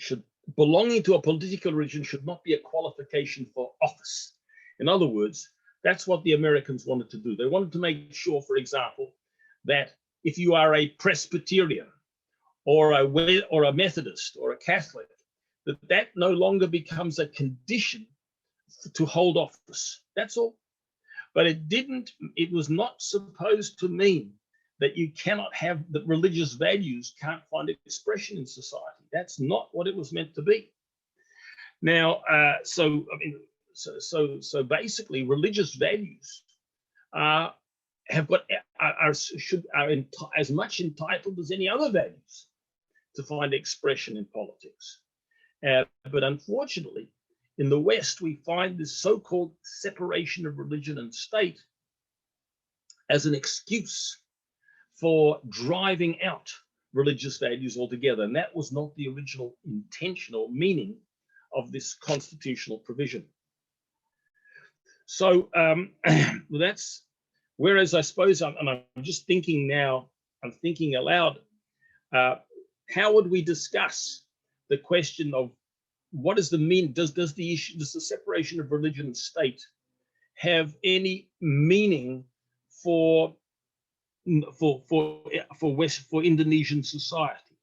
should belonging to a political religion should not be a qualification for office. In other words, that's what the Americans wanted to do. They wanted to make sure, for example, that if you are a Presbyterian or a Methodist or a Catholic, that no longer becomes a condition to hold office. That's all. But it was not supposed to mean that you cannot have, that religious values can't find expression in society. That's not what it was meant to be. Now, so basically, religious values are as much entitled as any other values to find expression in politics. But unfortunately, in the West, we find this so-called separation of religion and state as an excuse for driving out religious values altogether. And that was not the original intention or meaning of this constitutional provision. So that's, whereas I suppose, I'm just thinking now, I'm thinking aloud, how would we discuss the question of what is the mean? Does the separation of religion and state have any meaning for Indonesian society?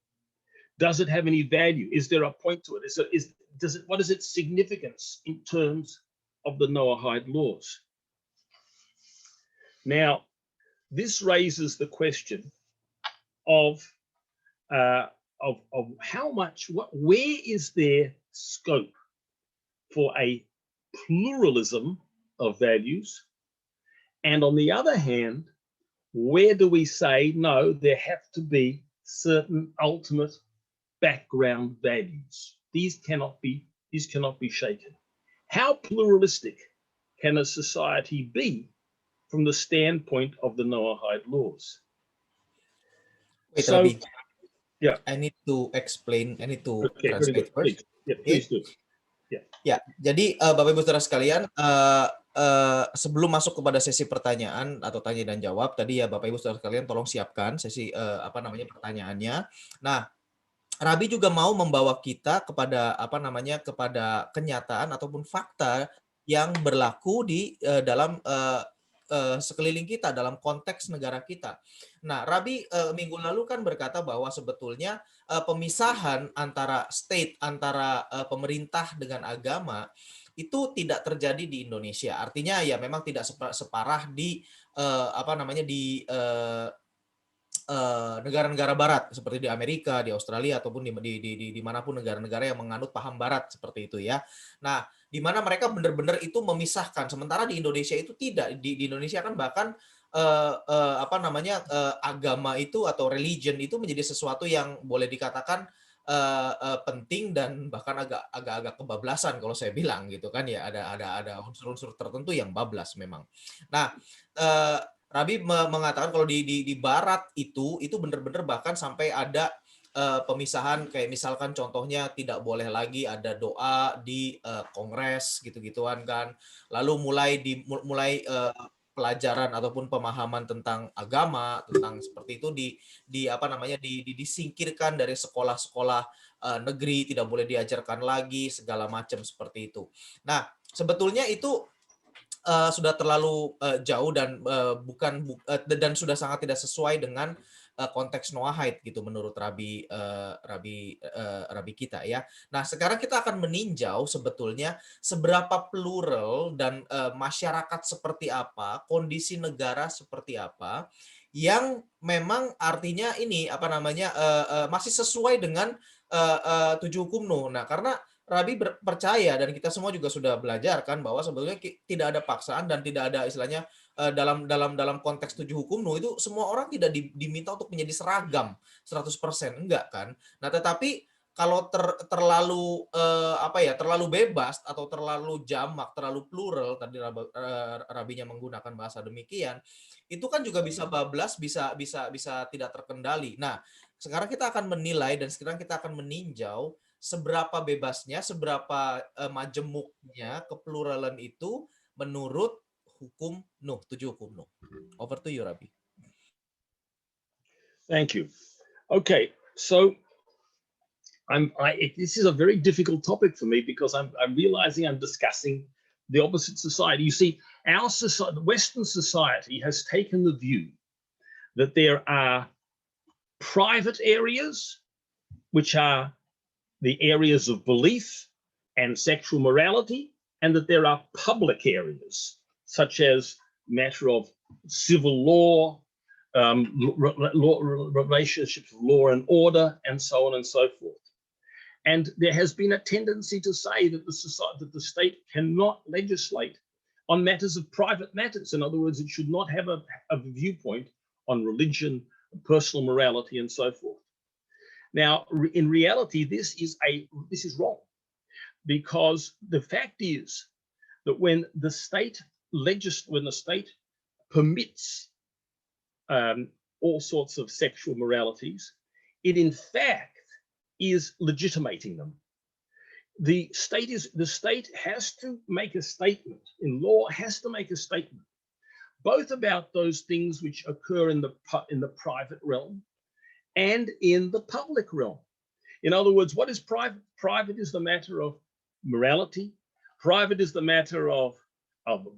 Does it have any value? Is there a point to it? What is its significance in terms of the Noahide laws? Now, this raises the question of how much, where is there scope for a pluralism of values, and on the other hand, where do we say no, there have to be certain ultimate background values? These cannot be shaken. How pluralistic can a society be from the standpoint of the Noahide laws? Wait, so, Rabi. Yeah. I need to explain. I need to Okay, translate first. Yeah, please do. Yeah. Ya, jadi Bapak Ibu Saudara sekalian, sebelum masuk kepada sesi pertanyaan atau tanya dan jawab, tadi ya Bapak Ibu Saudara sekalian tolong siapkan sesi pertanyaannya. Nah, Rabi juga mau membawa kita kepada kepada kenyataan ataupun fakta yang berlaku di dalam sekeliling kita, dalam konteks negara kita. Nah, Rabi minggu lalu kan berkata bahwa sebetulnya pemisahan antara state, antara pemerintah dengan agama itu tidak terjadi di Indonesia. Artinya ya memang tidak separah di negara-negara barat seperti di Amerika, di Australia ataupun di manapun negara-negara yang menganut paham barat seperti itu ya. Nah, di mana mereka benar-benar itu memisahkan, sementara di Indonesia itu tidak. Di Indonesia kan bahkan agama itu atau religion itu menjadi sesuatu yang boleh dikatakan penting dan bahkan agak-agak kebablasan kalau saya bilang gitu kan ya, ada unsur-unsur tertentu yang bablas memang. Nah, Rabi mengatakan kalau di barat itu benar-benar bahkan sampai ada pemisahan, kayak misalkan contohnya tidak boleh lagi ada doa di kongres gitu-gituan kan. Lalu mulai pelajaran ataupun pemahaman tentang agama, tentang seperti itu disingkirkan dari sekolah-sekolah negeri, tidak boleh diajarkan lagi segala macam seperti itu. Nah, sebetulnya itu sudah terlalu jauh dan dan sudah sangat tidak sesuai dengan konteks Noahide gitu menurut Rabi kita ya. Nah, sekarang kita akan meninjau sebetulnya seberapa plural dan masyarakat seperti apa, kondisi negara seperti apa yang memang artinya ini masih sesuai dengan 7 hukum Nuh. Nah, karena Rabi percaya dan kita semua juga sudah belajar kan bahwa sebetulnya tidak ada paksaan dan tidak ada istilahnya dalam konteks 7 hukum Nuh itu semua orang tidak diminta untuk menjadi seragam 100%, enggak kan. Nah, tetapi kalau terlalu terlalu bebas atau terlalu jamak, terlalu plural, tadi Rabinya menggunakan bahasa demikian, itu kan juga bisa bablas, bisa tidak terkendali. Nah, sekarang kita akan menilai dan sekarang kita akan meninjau seberapa bebasnya, seberapa majemuknya kepluralan itu menurut hukum Nuh, 7 hukum Nuh. Over to you, Rabi. Thank you. Okay, so This is a very difficult topic for me because I'm realizing I'm discussing the opposite society. You see, our society, the Western society, has taken the view that there are private areas, which are the areas of belief and sexual morality, and that there are public areas, such as matter of civil law, relationships of law and order, and so on and so forth. And there has been a tendency to say that the state cannot legislate on matters of private matters. In other words, it should not have a viewpoint on religion, personal morality, and so forth. Now, in reality, this is wrong, because the fact is that when the state permits all sorts of sexual moralities, it in fact is legitimating them. The state has to make a statement, in law has to make a statement, both about those things which occur in the private realm and in the public realm. In other words, what is private? Private is the matter of morality. Private is the matter of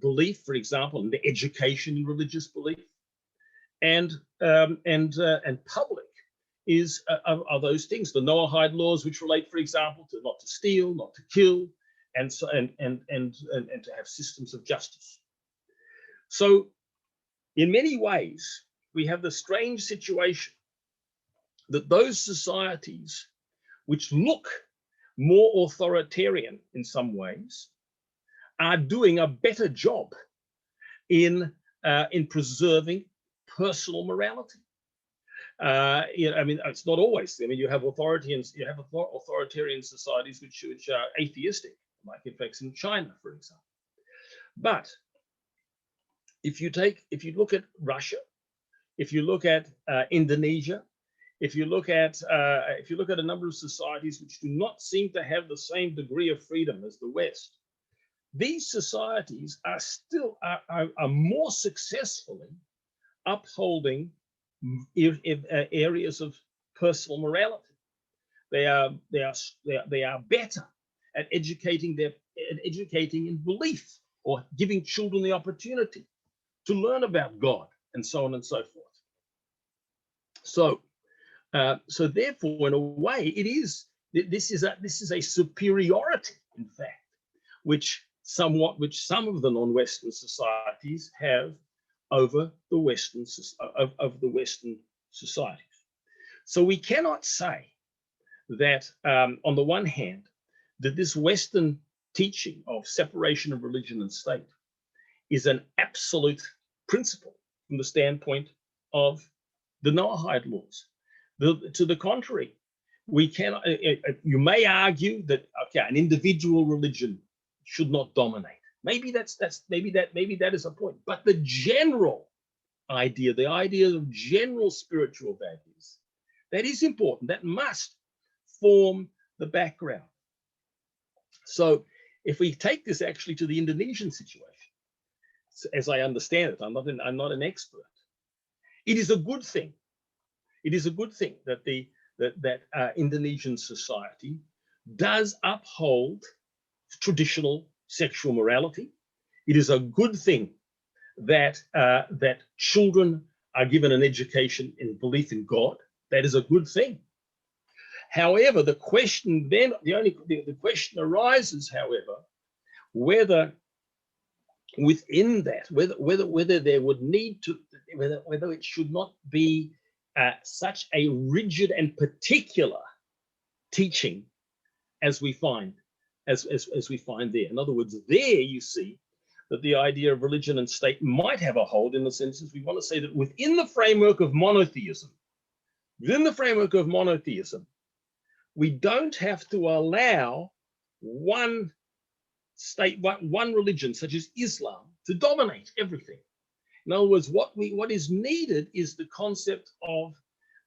belief, for example, and the education in religious belief. And public are those things, the Noahide laws, which relate, for example, to not to steal, not to kill, and to have systems of justice. So, in many ways, we have the strange situation that those societies which look more authoritarian in some ways are doing a better job in preserving personal morality. I mean, it's not always. I mean, you have authoritarian societies which are atheistic, like in fact in China, for example. But if you look at Russia, if you look at Indonesia, if you look at a number of societies which do not seem to have the same degree of freedom as the West, these societies are still more successfully upholding areas of personal morality. They are better at educating in belief, or giving children the opportunity to learn about God, and so on and so forth. So therefore, in a way, this is a superiority, in fact, which some of the non-Western societies have over the Western societies. So we cannot say that, on the one hand, that this Western teaching of separation of religion and state is an absolute principle from the standpoint of the Noahide laws. To the contrary, we cannot. You may argue that, okay, an individual religion should not dominate. Maybe that is a point. But the general idea, the idea of general spiritual values, that is important. That must form the background. So if we take this actually to the Indonesian situation, as I understand it, I'm not an expert. It is a good thing. It is a good thing that Indonesian society does uphold traditional sexual morality. It is a good thing that children are given an education in belief in God. That is a good thing. However, the question arises, however, whether within that, whether there would need to, whether it should not be such a rigid and particular teaching as we find there. In other words, there you see that the idea of religion and state might have a hold, in the sense that we want to say that within the framework of monotheism, we don't have to allow one state, one religion, such as Islam, to dominate everything. In other words, what is needed is the concept of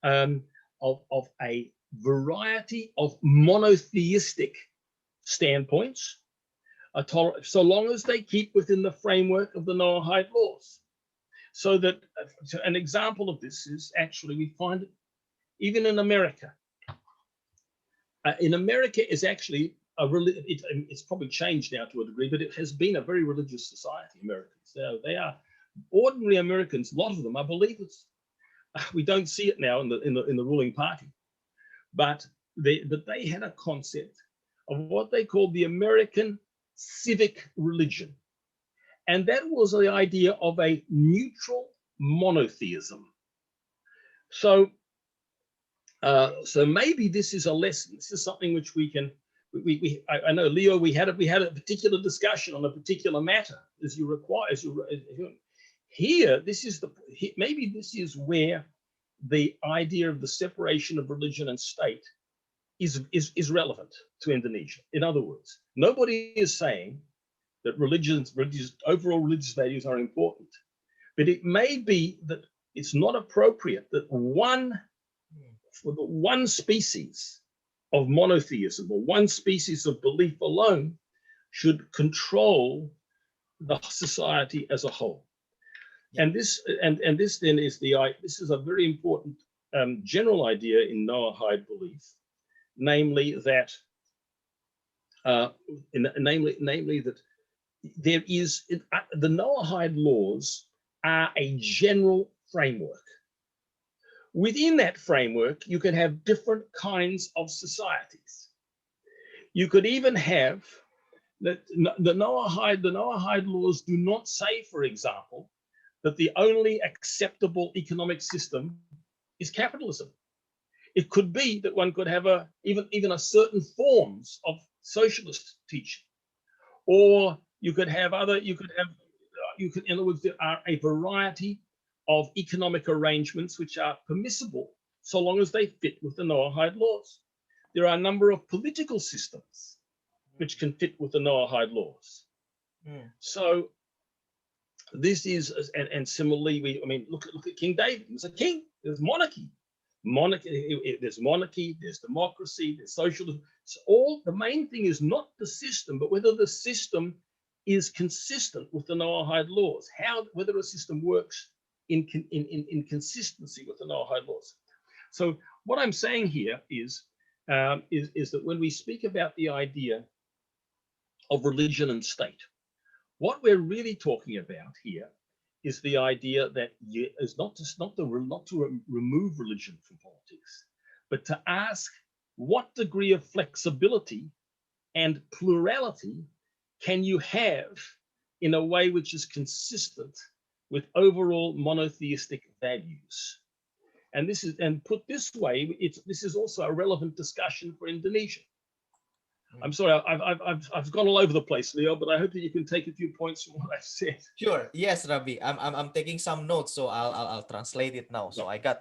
a variety of monotheistic standpoints, so long as they keep within the framework of the Noahide laws. So that an example of this is actually, we find it even in America. in America is actually it's probably changed now to a degree, but it has been a very religious society. Americans, they are ordinary Americans. A lot of them are believers. We don't see it now in the ruling party, but they had a concept of what they called the American civic religion, and that was the idea of a neutral monotheism. So maybe this is a lesson. This is something which we can. I know, Leo. We had a particular discussion on a particular matter, as you require. Here, maybe this is where the idea of the separation of religion and state is relevant to Indonesia. In other words, nobody is saying that overall religious values are important, but it may be that it's not appropriate that one species of monotheism or one species of belief alone should control the society as a whole. Yeah. And this then is this is a very important general idea in Noahide belief, namely that that there is the Noahide laws are a general framework. Within that framework, you can have different kinds of societies. You could even have the Noahide laws do not say, for example, that the only acceptable economic system is capitalism. It could be that one could have even a certain forms of socialist teaching, or you could have in other words, there are a variety of economic arrangements which are permissible so long as they fit with the Noahide laws. There are a number of political systems which can fit with the Noahide laws. So this is, and similarly, look at King David. He was a king. There's monarchy. There's monarchy, there's democracy, there's socialism. So the main thing is not the system, but whether the system is consistent with the Noahide laws. Whether a system works in consistency with the Noahide laws. So what I'm saying here is that when we speak about the idea of religion and state, what we're really talking about here is the idea that is not to remove religion from politics, but to ask what degree of flexibility and plurality can you have in a way which is consistent with overall monotheistic values. And put this way, this is also a relevant discussion for Indonesia. I'm sorry, I've gone all over the place, Leo, but I hope that you can take a few points from what I've said. Sure. Yes, Rabbi. I'm taking some notes, so I'll translate it now. So I got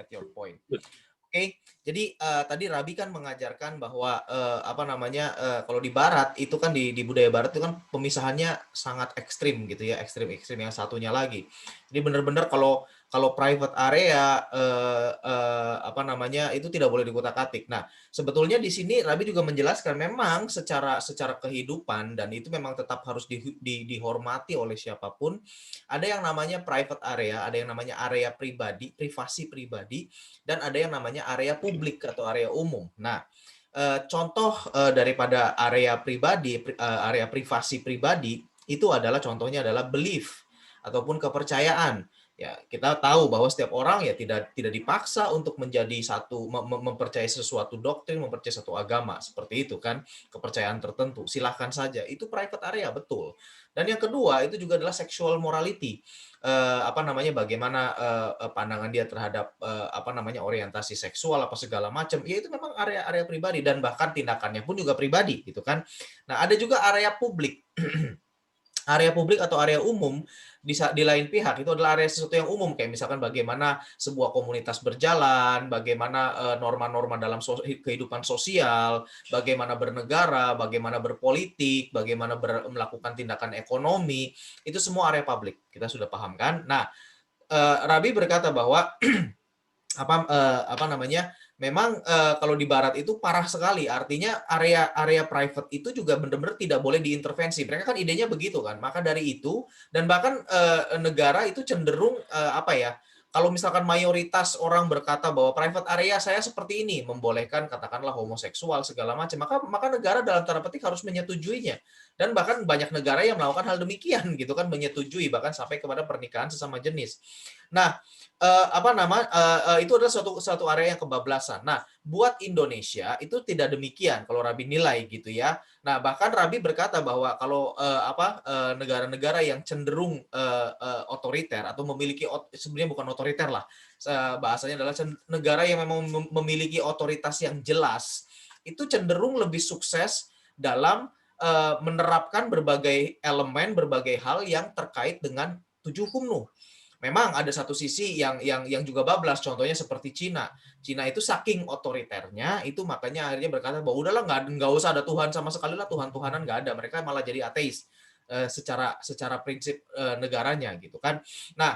your point. Good. Oke, jadi tadi Rabi kan mengajarkan bahwa kalau di Barat itu kan di budaya Barat itu kan pemisahannya sangat ekstrim gitu ya, ekstrim yang satunya lagi. Jadi benar-benar kalau private area itu tidak boleh dikutak-atik. Nah, sebetulnya di sini Rabi juga menjelaskan memang secara kehidupan dan itu memang tetap harus dihormati oleh siapapun. Ada yang namanya private area, ada yang namanya area pribadi, privasi pribadi, dan ada yang namanya area publik atau area umum. Nah, contoh daripada area pribadi, area privasi pribadi itu contohnya adalah belief ataupun kepercayaan. Ya, kita tahu bahwa setiap orang ya tidak dipaksa untuk menjadi mempercayai sesuatu doktrin, mempercayai satu agama seperti itu kan, kepercayaan tertentu. Silahkan saja, itu private area, betul. Dan yang kedua itu juga adalah sexual morality. Bagaimana pandangan dia terhadap orientasi seksual apa segala macam. Ya itu memang area pribadi dan bahkan tindakannya pun juga pribadi gitu kan. Nah, ada juga area publik. Area publik atau area umum di lain pihak itu adalah area sesuatu yang umum, kayak misalkan bagaimana sebuah komunitas berjalan, bagaimana norma-norma dalam kehidupan sosial, bagaimana bernegara, bagaimana berpolitik, bagaimana melakukan tindakan ekonomi, itu semua area publik. Kita sudah paham kan? Nah, Rabi berkata bahwa memang kalau di Barat itu parah sekali, artinya area private itu juga benar-benar tidak boleh diintervensi. Mereka kan idenya begitu kan. Maka dari itu dan bahkan negara itu cenderung kalau misalkan mayoritas orang berkata bahwa private area saya seperti ini, membolehkan katakanlah homoseksual segala macam, maka negara dalam tanda petik harus menyetujuinya. Dan bahkan banyak negara yang melakukan hal demikian gitu kan, menyetujui bahkan sampai kepada pernikahan sesama jenis. Nah, itu adalah suatu area yang kebablasan. Nah, buat Indonesia itu tidak demikian kalau Rabi nilai gitu ya. Nah, bahkan Rabi berkata bahwa kalau negara-negara yang cenderung otoriter atau memiliki sebenarnya bukan otoriter lah, bahasanya adalah negara yang memang memiliki otoritas yang jelas, itu cenderung lebih sukses dalam menerapkan berbagai elemen, berbagai hal yang terkait dengan 7 hukum. Memang ada satu sisi yang juga bablas, contohnya seperti Cina. Cina itu saking otoriternya, itu makanya akhirnya berkata bahwa udahlah nggak usah ada Tuhan sama sekali lah, Tuhan-Tuhanan nggak ada. Mereka malah jadi ateis secara prinsip negaranya gitu kan. Nah,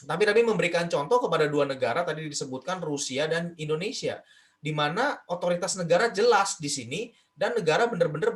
tapi memberikan contoh kepada 2 negara tadi disebutkan Rusia dan Indonesia, di mana otoritas negara jelas di sini dan negara benar-benar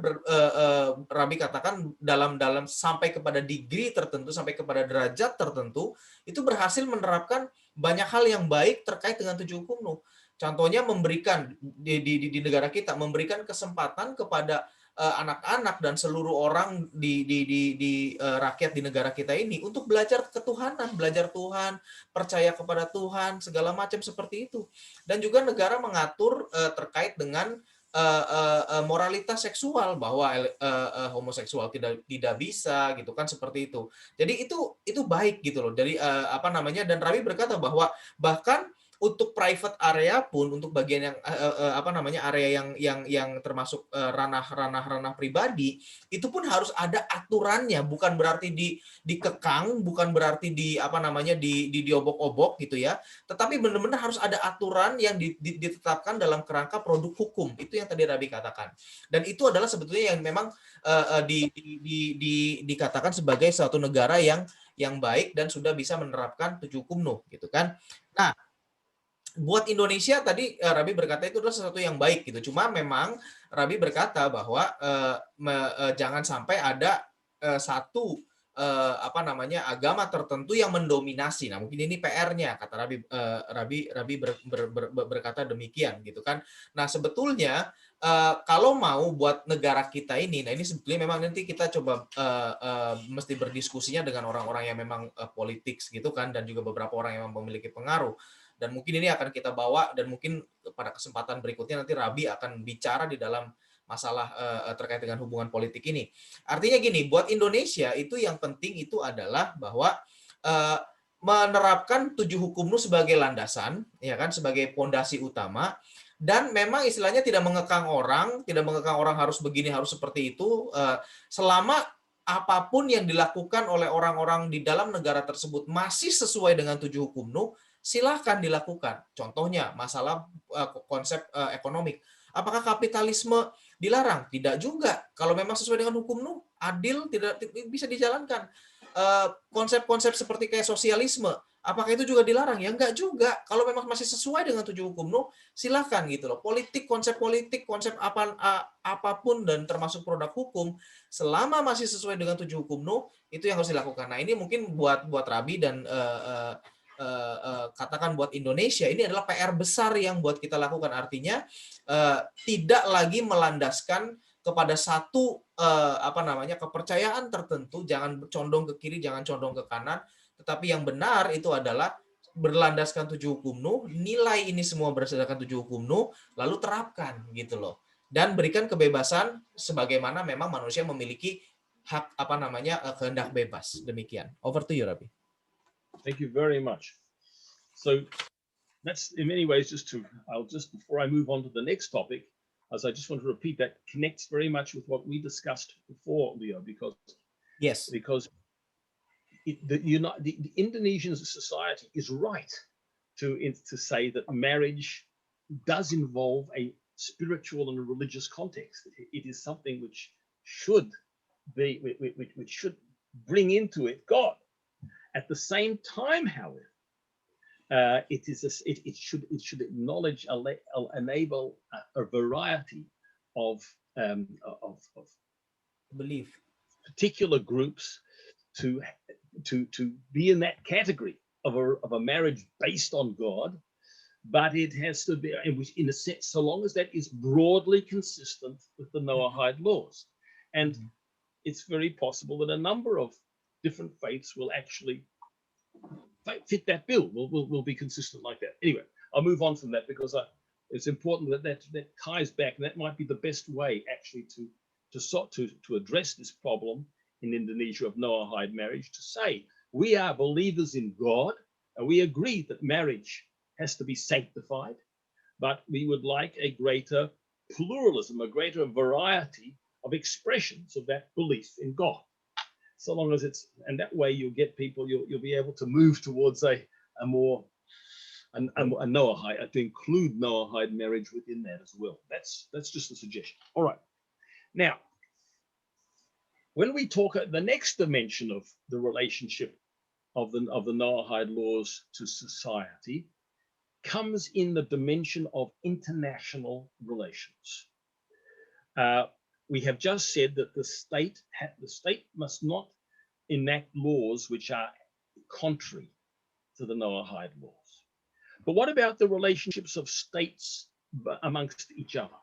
Rabi katakan dalam sampai kepada degree tertentu, sampai kepada derajat tertentu itu berhasil menerapkan banyak hal yang baik terkait dengan 7 hukum. Contohnya memberikan di negara kita memberikan kesempatan kepada anak-anak dan seluruh orang di rakyat di negara kita ini untuk belajar ketuhanan, belajar Tuhan, percaya kepada Tuhan, segala macam seperti itu. Dan juga negara mengatur terkait dengan moralitas seksual, bahwa homoseksual tidak bisa gitu kan, seperti itu. Jadi itu baik gitu loh. Dari dan Rabi berkata bahwa bahkan untuk private area pun, untuk bagian yang area yang termasuk ranah pribadi, itu pun harus ada aturannya, bukan berarti dikekang, bukan berarti diobok-obok gitu ya, tetapi benar-benar harus ada aturan yang ditetapkan dalam kerangka produk hukum. Itu yang tadi Rabi katakan. Dan itu adalah sebetulnya yang memang dikatakan sebagai suatu negara yang baik dan sudah bisa menerapkan 7 hukum gitu kan. Nah, buat Indonesia tadi Rabi berkata itu adalah sesuatu yang baik gitu. Cuma memang Rabi berkata bahwa jangan sampai ada satu agama tertentu yang mendominasi. Nah, mungkin ini PR-nya, kata Rabi berkata demikian gitu kan. Nah, sebetulnya kalau mau buat negara kita ini, nah ini sebetulnya memang nanti kita coba mesti berdiskusinya dengan orang-orang yang memang politik gitu kan, dan juga beberapa orang yang memiliki pengaruh. Dan mungkin ini akan kita bawa, dan mungkin pada kesempatan berikutnya nanti Rabi akan bicara di dalam masalah terkait dengan hubungan politik ini. Artinya gini, buat Indonesia itu yang penting itu adalah bahwa menerapkan 7 hukum sebagai landasan, ya kan, sebagai pondasi utama, dan memang istilahnya tidak mengekang orang harus begini, harus seperti itu, selama apapun yang dilakukan oleh orang-orang di dalam negara tersebut masih sesuai dengan 7 hukum, silahkan dilakukan. Contohnya masalah konsep ekonomik. Apakah kapitalisme dilarang? Tidak juga. Kalau memang sesuai dengan hukum adil, tidak bisa dijalankan. Konsep-konsep seperti kayak sosialisme, apakah itu juga dilarang? Ya enggak juga. Kalau memang masih sesuai dengan 7 hukum silahkan gitu loh. Konsep apapun dan termasuk produk hukum, selama masih sesuai dengan 7 hukum itu yang harus dilakukan. Nah, ini mungkin buat Rabi dan katakan buat Indonesia, ini adalah PR besar yang buat kita lakukan. Artinya tidak lagi melandaskan kepada satu kepercayaan tertentu, jangan condong ke kiri, jangan condong ke kanan, tetapi yang benar itu adalah berlandaskan 7 hukum nilai ini semua berdasarkan 7 hukum lalu terapkan gitu loh, dan berikan kebebasan sebagaimana memang manusia memiliki hak kehendak bebas. Demikian. Over to you, Rabi. Thank you very much. So that's in many ways before I move on to the next topic, as I just want to repeat, that connects very much with what we discussed before, Leo, because the Indonesian society is right to say that marriage does involve a spiritual and a religious context. It is something which should bring into it God. At the same time, however, it should acknowledge, enable a variety of belief, particular groups to be in that category of a marriage based on God, but it has to be, in a sense, so long as that is broadly consistent with the Noahide laws. And it's very possible that a number of different faiths will actually fit that bill, will be consistent like that. Anyway, I'll move on from that because it's important that ties back, and that might be the best way actually to address this problem in Indonesia of Noahide marriage, to say we are believers in God and we agree that marriage has to be sanctified, but we would like a greater pluralism, a greater variety of expressions of that belief in God. So long as it's, and that way you'll get people, you'll be able to move towards a Noahide, to include Noahide marriage within that as well. That's just a suggestion. All right. Now, when we talk the next dimension of the relationship of the Noahide laws to society comes in the dimension of international relations. We have just said that the state must not enact laws which are contrary to the Noahide laws. But what about the relationships of states amongst each other?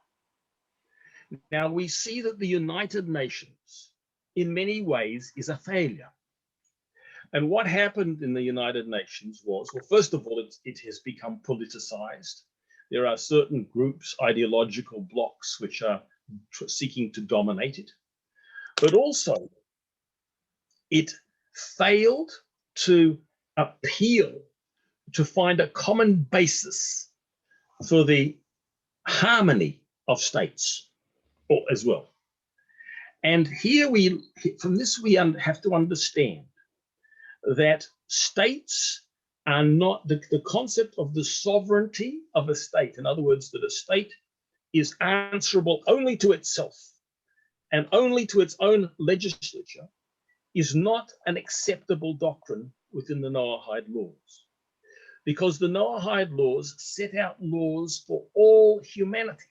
Now we see that the United Nations in many ways is a failure. And what happened in the United Nations was, well, first of all, it has become politicized. There are certain groups, ideological blocks, which are seeking to dominate it. But also, it failed to appeal, to find a common basis for the harmony of states as well. And here from this we have to understand that states are not, the concept of the sovereignty of a state, in other words, that a state is answerable only to itself and only to its own legislature, is not an acceptable doctrine within the Noahide laws. Because the Noahide laws set out laws for all humanity.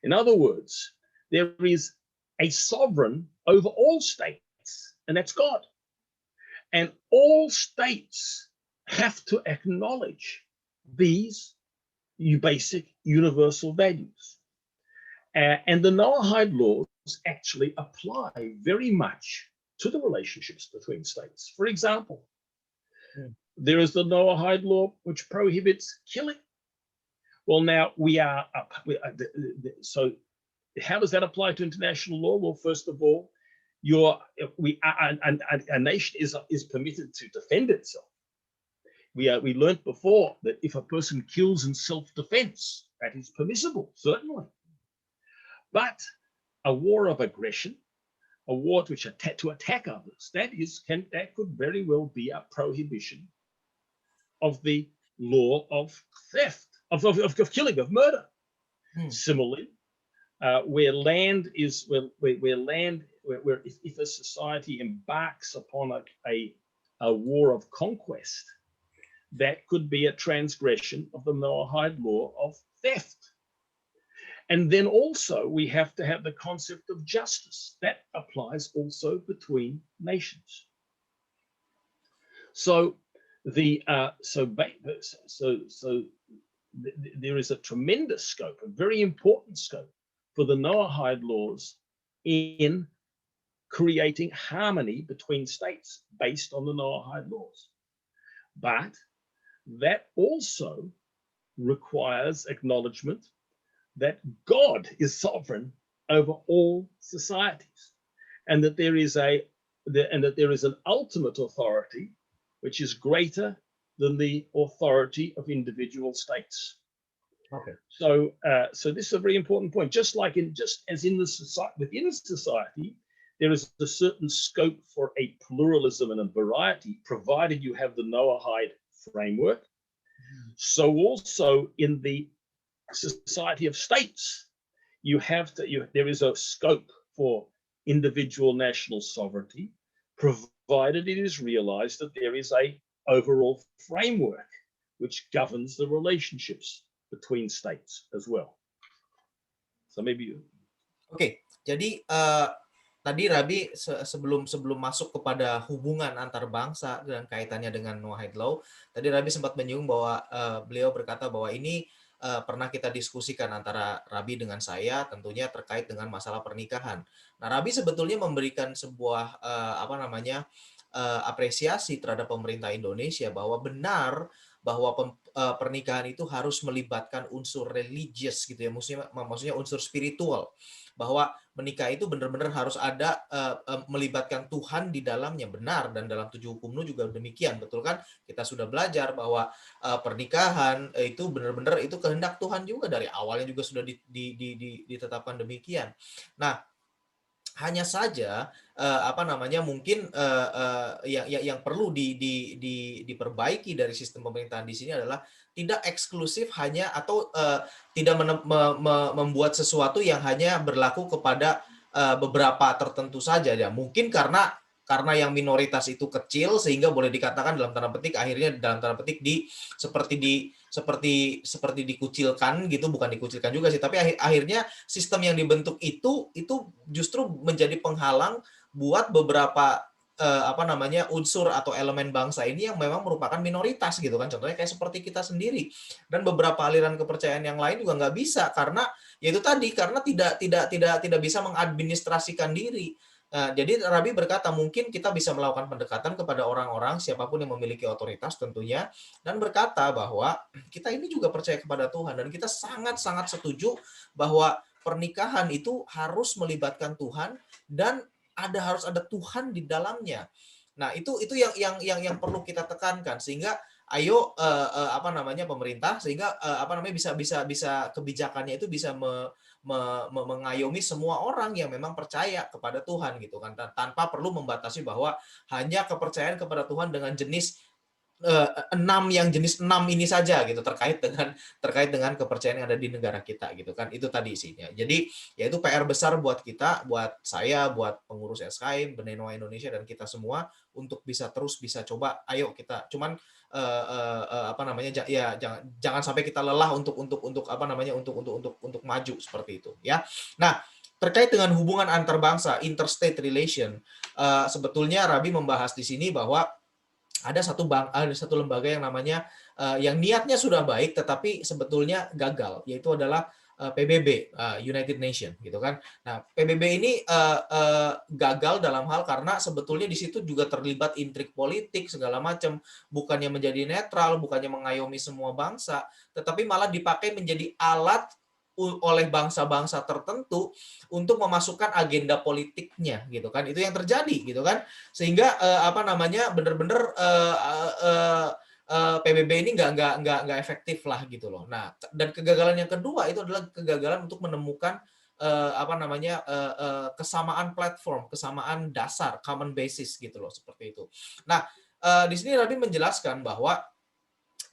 In other words, there is a sovereign over all states, and that's God. And all states have to acknowledge these basic universal values. And the Noahide laws actually apply very much to the relationships between states. For example, there is the Noahide law which prohibits killing. Well, now so how does that apply to international law? Well, first of all, a nation is permitted to defend itself. We learned before that if a person kills in self-defense, that is permissible, certainly. But a war of aggression, a war to attack others, that could very well be a prohibition of the law of theft, of killing, of murder. Similarly, if a society embarks upon a war of conquest, that could be a transgression of the Noahide law of theft. And then also we have to have the concept of justice. That applies also between nations. So there is a tremendous scope, a very important scope for the Noahide laws in creating harmony between states based on the Noahide laws. But that also requires acknowledgement that God is sovereign over all societies, and that there is an ultimate authority which is greater than the authority of individual states. Okay. So this is a very important point. Just as in the society, within a society, there is a certain scope for a pluralism and a variety, provided you have the Noahide framework. So also in the society of states, there is a scope for individual national sovereignty, provided it is realized that there is a overall framework which governs the relationships between states as well. So maybe you. Oke, jadi tadi Rabi sebelum sebelum masuk kepada hubungan antar bangsa dan kaitannya dengan Noahide Law, tadi Rabi sempat menyinggung bahwa beliau berkata bahwa ini pernah kita diskusikan antara Rabi dengan saya tentunya terkait dengan masalah pernikahan. Nah, Rabi sebetulnya memberikan sebuah apa namanya apresiasi terhadap pemerintah Indonesia bahwa benar bahwa pernikahan itu harus melibatkan unsur religius gitu ya, maksudnya unsur spiritual, bahwa menikah itu benar-benar harus ada melibatkan Tuhan di dalamnya, benar, dan dalam 7 hukum Nu juga demikian, betul kan? Kita sudah belajar bahwa pernikahan itu benar-benar itu kehendak Tuhan juga dari awalnya juga sudah ditetapkan demikian. Nah, hanya saja apa namanya mungkin yang perlu diperbaiki dari sistem pemerintahan di sini adalah tidak eksklusif hanya atau tidak membuat sesuatu yang hanya berlaku kepada beberapa tertentu saja ya. Mungkin karena yang minoritas itu kecil sehingga boleh dikatakan dalam tanda petik akhirnya dalam tanda petik seperti dikucilkan gitu, bukan dikucilkan juga sih, tapi akhirnya sistem yang dibentuk itu justru menjadi penghalang buat beberapa apa namanya unsur atau elemen bangsa ini yang memang merupakan minoritas gitu kan, contohnya kayak seperti kita sendiri dan beberapa aliran kepercayaan yang lain juga nggak bisa karena yaitu tadi karena tidak bisa mengadministrasikan diri. Nah, jadi Rabi berkata mungkin kita bisa melakukan pendekatan kepada orang-orang siapapun yang memiliki otoritas tentunya dan berkata bahwa kita ini juga percaya kepada Tuhan dan kita sangat-sangat setuju bahwa pernikahan itu harus melibatkan Tuhan dan harus ada Tuhan di dalamnya. Nah, itu yang perlu kita tekankan sehingga ayo apa namanya pemerintah sehingga apa namanya bisa kebijakannya itu bisa mengayomi semua orang yang memang percaya kepada Tuhan gitu kan tanpa perlu membatasi bahwa hanya kepercayaan kepada Tuhan dengan jenis jenis 6 ini saja gitu terkait dengan kepercayaan yang ada di negara kita gitu kan, itu tadi isinya. Jadi yaitu PR besar buat kita, buat saya, buat pengurus SKM, Benenoa Indonesia dan kita semua untuk bisa coba ayo kita cuman apa namanya ya jangan sampai kita lelah untuk apa namanya untuk maju seperti itu ya. Nah, terkait dengan hubungan antar bangsa, interstate relation, sebetulnya Rabi membahas di sini bahwa ada satu lembaga yang namanya yang niatnya sudah baik tetapi sebetulnya gagal, yaitu adalah PBB, United Nation gitu kan. Nah, PBB ini gagal dalam hal karena sebetulnya di situ juga terlibat intrik politik segala macam, bukannya menjadi netral, bukannya mengayomi semua bangsa, tetapi malah dipakai menjadi alat oleh bangsa-bangsa tertentu untuk memasukkan agenda politiknya gitu kan, itu yang terjadi gitu kan, sehingga apa namanya benar-benar PBB ini nggak efektif lah gitu loh. Nah, dan kegagalan yang kedua itu adalah kegagalan untuk menemukan apa namanya kesamaan platform, kesamaan dasar, common basis gitu loh seperti itu. Nah, di sini Radin menjelaskan bahwa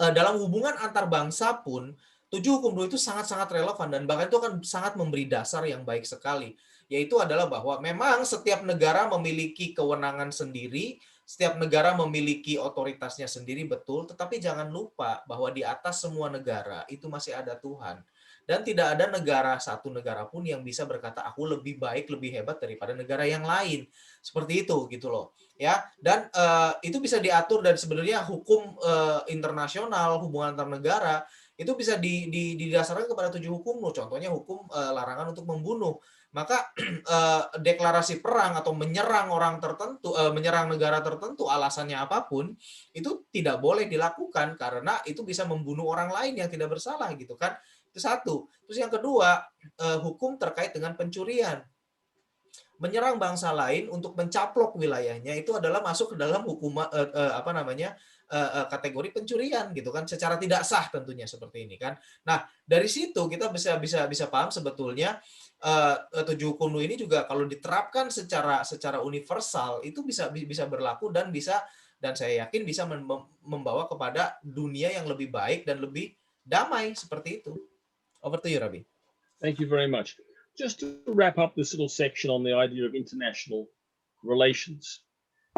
dalam hubungan antar bangsa pun 7 hukum 2 itu sangat-sangat relevan dan bahkan itu akan sangat memberi dasar yang baik sekali, yaitu adalah bahwa memang setiap negara memiliki kewenangan sendiri, setiap negara memiliki otoritasnya sendiri betul, tetapi jangan lupa bahwa di atas semua negara itu masih ada Tuhan. Dan tidak ada satu negara pun yang bisa berkata aku lebih baik, lebih hebat daripada negara yang lain. Seperti itu gitu loh. Ya, dan itu bisa diatur dan sebenarnya hukum internasional, hubungan antar negara itu bisa didasarkan kepada 7 hukum Nu. Contohnya hukum larangan untuk membunuh. Maka deklarasi perang atau menyerang orang tertentu, menyerang negara tertentu, alasannya apapun, itu tidak boleh dilakukan karena itu bisa membunuh orang lain yang tidak bersalah gitu kan. Itu satu. Terus yang kedua, hukum terkait dengan pencurian. Menyerang bangsa lain untuk mencaplok wilayahnya itu adalah masuk ke dalam hukum apa namanya kategori pencurian gitu kan, secara tidak sah tentunya seperti ini kan. Nah, dari situ kita bisa paham sebetulnya 7 hukum ini juga kalau diterapkan secara universal itu bisa berlaku dan saya yakin bisa membawa kepada dunia yang lebih baik dan lebih damai seperti itu. Over to you, Rabi. Thank you very much. Just to wrap up this little section on the idea of international relations.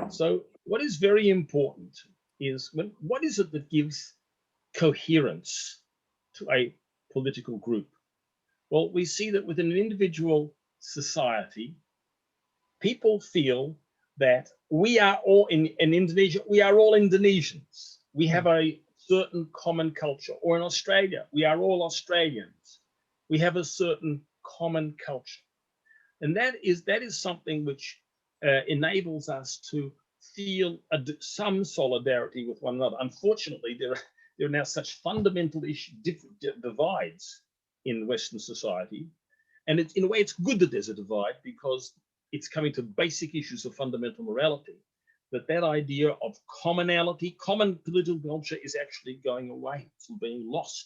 So what is very important is what is it that gives coherence to a political group? Well, we see that within an individual society, people feel that we are all in Indonesia, we are all Indonesians. We have a certain common culture. Or in Australia, we are all Australians. We have a certain common culture. And that is something which enables us to feel some solidarity with one another. Unfortunately, there are now such fundamental divides in Western society. And in a way, it's good that there's a divide, because it's coming to basic issues of fundamental morality. That idea of commonality, common political culture, is actually going away. It's being lost.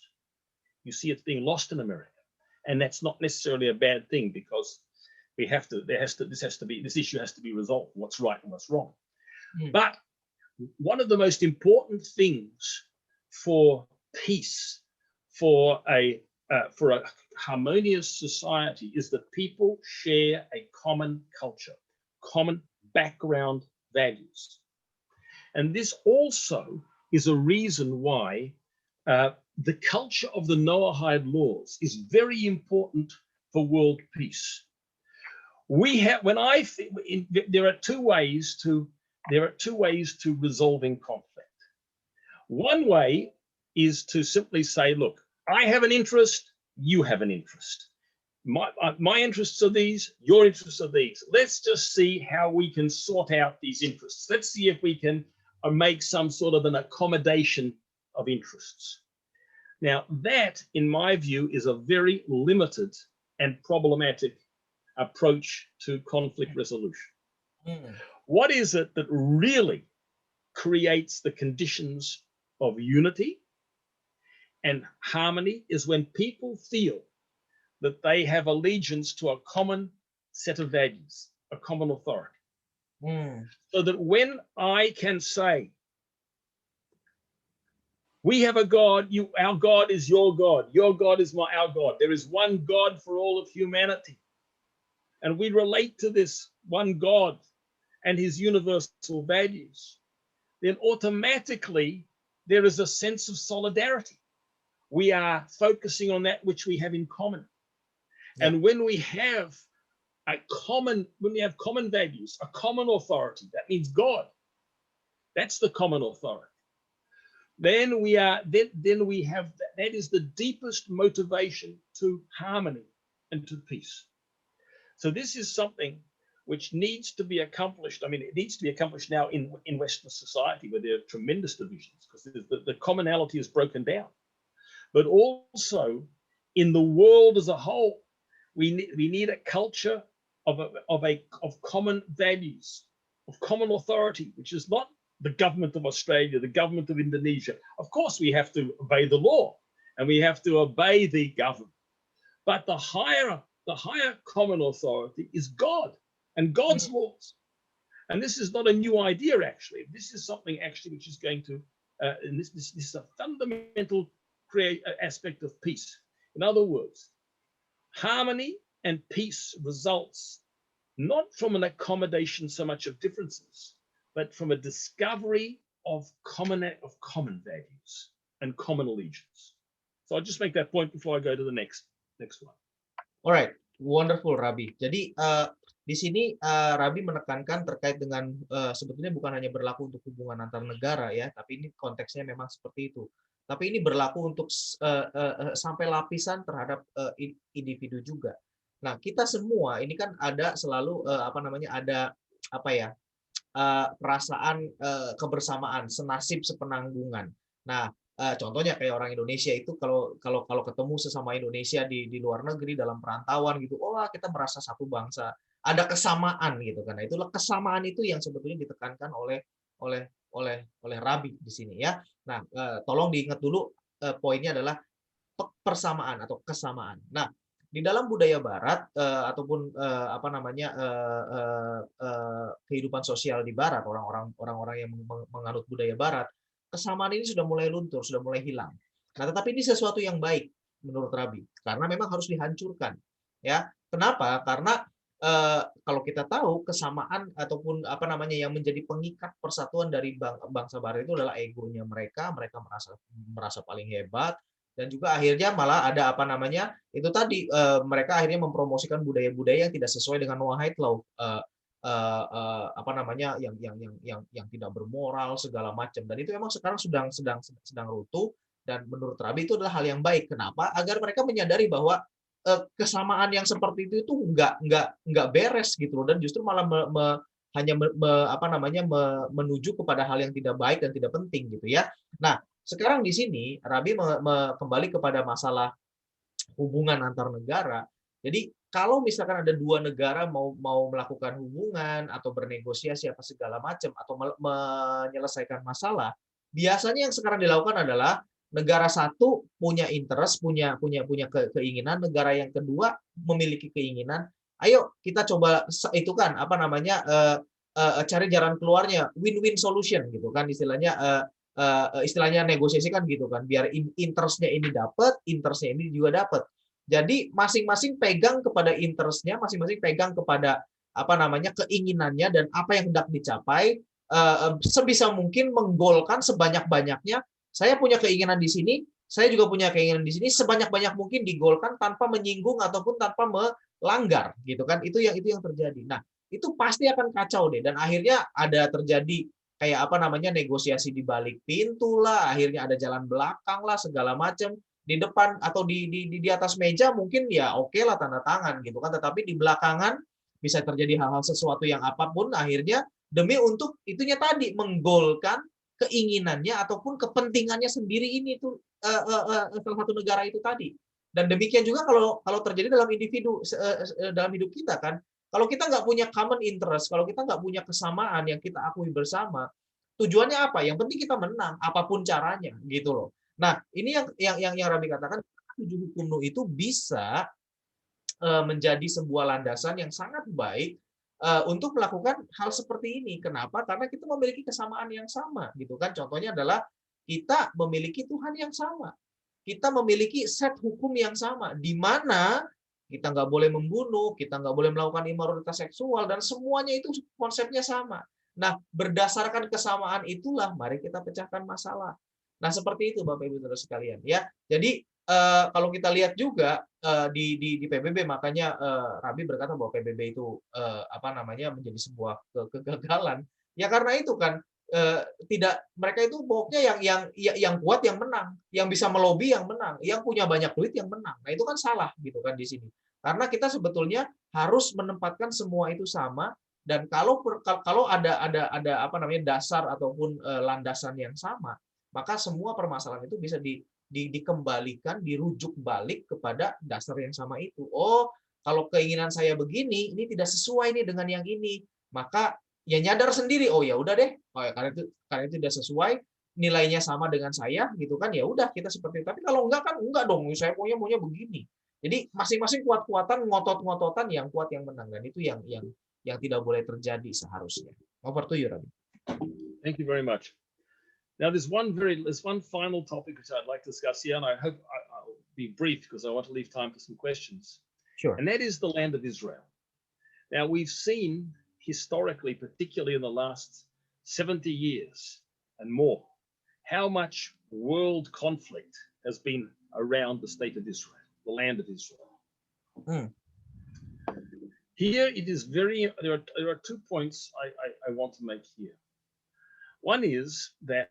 You see, it's being lost in America. And that's not necessarily a bad thing, because this issue has to be resolved, what's right and what's wrong. But one of the most important things for peace, for a harmonious society, is that people share a common culture, common background values. And this also is a reason why the culture of the Noahide laws is very important for world peace. There are two ways to resolving conflict. One way is to simply say, look, I have an interest, you have an interest. My interests are these, your interests are these. Let's just see how we can sort out these interests. Let's see if we can make some sort of an accommodation of interests. Now, that, in my view, is a very limited and problematic approach to conflict resolution. What is it that really creates the conditions of unity and harmony? Is when people feel that they have allegiance to a common set of values, a common authority. So that when I can say, we have a God, our God is your God is our God. There is one God for all of humanity. And we relate to this one God and his universal values. Then automatically there is a sense of solidarity. We are focusing on that which we have in common. Yeah. And when we have common values, a common authority, that means God. That's the common authority. Then we have that is the deepest motivation to harmony and to peace. So this is something which needs to be accomplished. I mean, it needs to be accomplished now in Western society, where there are tremendous divisions, because the commonality is broken down. But also in the world as a whole, we need a culture of common values, of common authority, which is not the government of Australia, the government of Indonesia. Of course, we have to obey the law and we have to obey the government. But the higher common authority is God and God's laws. And this is not a new idea, actually. This is something actually which is going to, and this is a fundamental aspect of peace. In other words, harmony and peace results not from an accommodation so much of differences, but from a discovery of common values and common allegiance. So I'll just make that point before I go to the next one. Alright, wonderful, Rabbi. Jadi di sini Rabbi menekankan terkait dengan sebetulnya bukan hanya berlaku untuk hubungan antar negara ya, tapi ini konteksnya memang seperti itu. Tapi ini berlaku untuk sampai lapisan terhadap individu juga. Nah, kita semua ini kan ada selalu perasaan kebersamaan, senasib sepenanggungan. Nah, contohnya kayak orang Indonesia itu kalau ketemu sesama Indonesia di luar negeri dalam perantauan gitu, kita merasa satu bangsa, ada kesamaan gitu kan. Nah, itulah kesamaan itu yang sebetulnya ditekankan oleh Rabbi di sini ya. Nah, tolong diingat dulu poinnya adalah persamaan atau kesamaan. Nah, di dalam budaya Barat ataupun kehidupan sosial di Barat, orang-orang yang menganut budaya Barat, kesamaan ini sudah mulai luntur, sudah mulai hilang. Nah, tetapi ini sesuatu yang baik menurut Rabbi, karena memang harus dihancurkan. Ya, kenapa? Karena kalau kita tahu kesamaan ataupun yang menjadi pengikat persatuan dari bangsa Barat itu adalah egonya mereka merasa paling hebat. Dan juga akhirnya malah ada itu tadi mereka akhirnya mempromosikan budaya-budaya yang tidak sesuai dengan Noahide Law. apa namanya yang tidak bermoral segala macam, dan itu memang sekarang sedang runtuh, dan menurut Rabi itu adalah hal yang baik. Kenapa? Agar mereka menyadari bahwa kesamaan yang seperti itu nggak beres gitu loh, dan justru malah hanya apa namanya menuju kepada hal yang tidak baik dan tidak penting gitu ya. Nah, sekarang di sini Rabi kembali kepada masalah hubungan antar negara. Jadi kalau misalkan ada dua negara mau melakukan hubungan atau bernegosiasi apa segala macam atau menyelesaikan masalah, biasanya yang sekarang dilakukan adalah negara satu punya interest, punya keinginan, negara yang kedua memiliki keinginan. Ayo kita coba itu kan apa namanya cari jalan keluarnya, win-win solution gitu kan istilahnya negosiasi kan gitu kan, biar interestnya ini dapat, interestnya ini juga dapat. Jadi masing-masing pegang kepada interestnya, masing-masing pegang kepada apa namanya keinginannya dan apa yang hendak dicapai, sebisa mungkin menggolkan sebanyak-banyaknya. Saya punya keinginan di sini, saya juga punya keinginan di sini, sebanyak-banyak mungkin digolkan tanpa menyinggung ataupun tanpa melanggar gitu kan. Itu yang terjadi. Nah, itu pasti akan kacau deh, dan akhirnya ada terjadi kayak apa namanya negosiasi di balik pintu lah, akhirnya ada jalan belakang lah segala macam. Di depan atau di atas meja mungkin ya oke lah tanda tangan gitu kan, tetapi di belakangan bisa terjadi hal-hal sesuatu yang apapun, akhirnya demi untuk itunya tadi menggolkan keinginannya ataupun kepentingannya sendiri ini itu salah satu negara itu tadi. Dan demikian juga kalau terjadi dalam individu dalam hidup kita kan, kalau kita nggak punya common interest, kalau kita nggak punya kesamaan yang kita akui bersama, tujuannya apa? Yang penting kita menang, apapun caranya, gitu loh. Nah, ini yang Rami katakan, tujuh hukum Nuh itu bisa menjadi sebuah landasan yang sangat baik untuk melakukan hal seperti ini. Kenapa? Karena kita memiliki kesamaan yang sama, gitu kan? Contohnya adalah kita memiliki Tuhan yang sama, kita memiliki set hukum yang sama, di mana kita nggak boleh membunuh, kita nggak boleh melakukan imoralitas seksual, dan semuanya itu konsepnya sama. Nah, berdasarkan kesamaan itulah, mari kita pecahkan masalah. Nah, seperti itu Bapak Ibu Saudara sekalian ya. Jadi kalau kita lihat juga di PBB, makanya Rabi berkata bahwa PBB itu apa namanya menjadi sebuah kegagalan. Ya karena itu kan tidak, mereka itu pokoknya yang kuat yang menang, yang bisa melobi yang menang, yang punya banyak duit yang menang. Nah, itu kan salah gitu kan di sini. Karena kita sebetulnya harus menempatkan semua itu sama, dan kalau ada apa namanya dasar ataupun landasan yang sama, maka semua permasalahan itu bisa dikembalikan, dirujuk balik kepada dasar yang sama itu. Oh, kalau keinginan saya begini, ini tidak sesuai nih dengan yang ini, maka ya nyadar sendiri, oh ya udah deh, oh ya, karena itu tidak sesuai, nilainya sama dengan saya gitu kan, ya udah kita seperti itu. Tapi kalau enggak kan enggak dong, saya maunya begini. Jadi masing-masing kuat-kuatan, ngotot-ngototan, yang kuat yang menang, dan itu yang tidak boleh terjadi seharusnya. Over to you, Rabi. Thank you very much. Now, there's one final topic which I'd like to discuss here, and I hope I'll be brief because I want to leave time for some questions. Sure. And that is the land of Israel. Now, we've seen historically, particularly in the last 70 years and more, how much world conflict has been around the state of Israel, the land of Israel. Here, it is there are 2 points I want to make here. One is that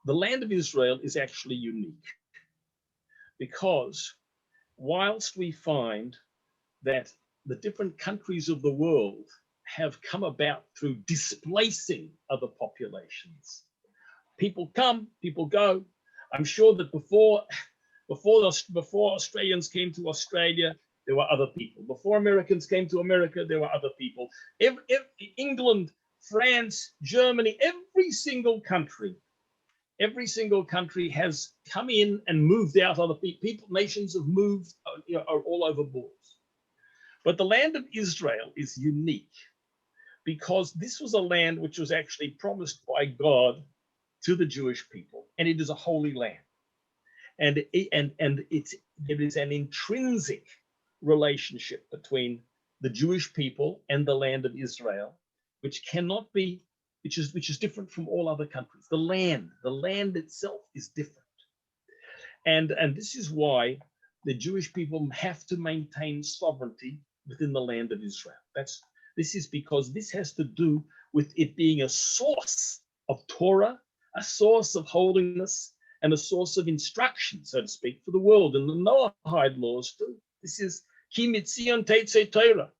the land of Israel is actually unique, because whilst we find that the different countries of the world have come about through displacing other populations, people come, people go. I'm sure that before Australians came to Australia, there were other people. Before Americans came to America, there were other people. England, France, Germany, every single country has come in and moved out other people. Nations have moved are all over borders. But the land of Israel is unique because this was a land which was actually promised by God to the Jewish people, and it is a holy land. And there is an intrinsic relationship between the Jewish people and the land of Israel, which is different from all other countries. The land itself is different. And this is why the Jewish people have to maintain sovereignty within the land of Israel. This is because this has to do with it being a source of Torah, a source of holiness, and a source of instruction, so to speak, for the world. And the Noahide laws too. This is Ki Mitzion Teitze Torah.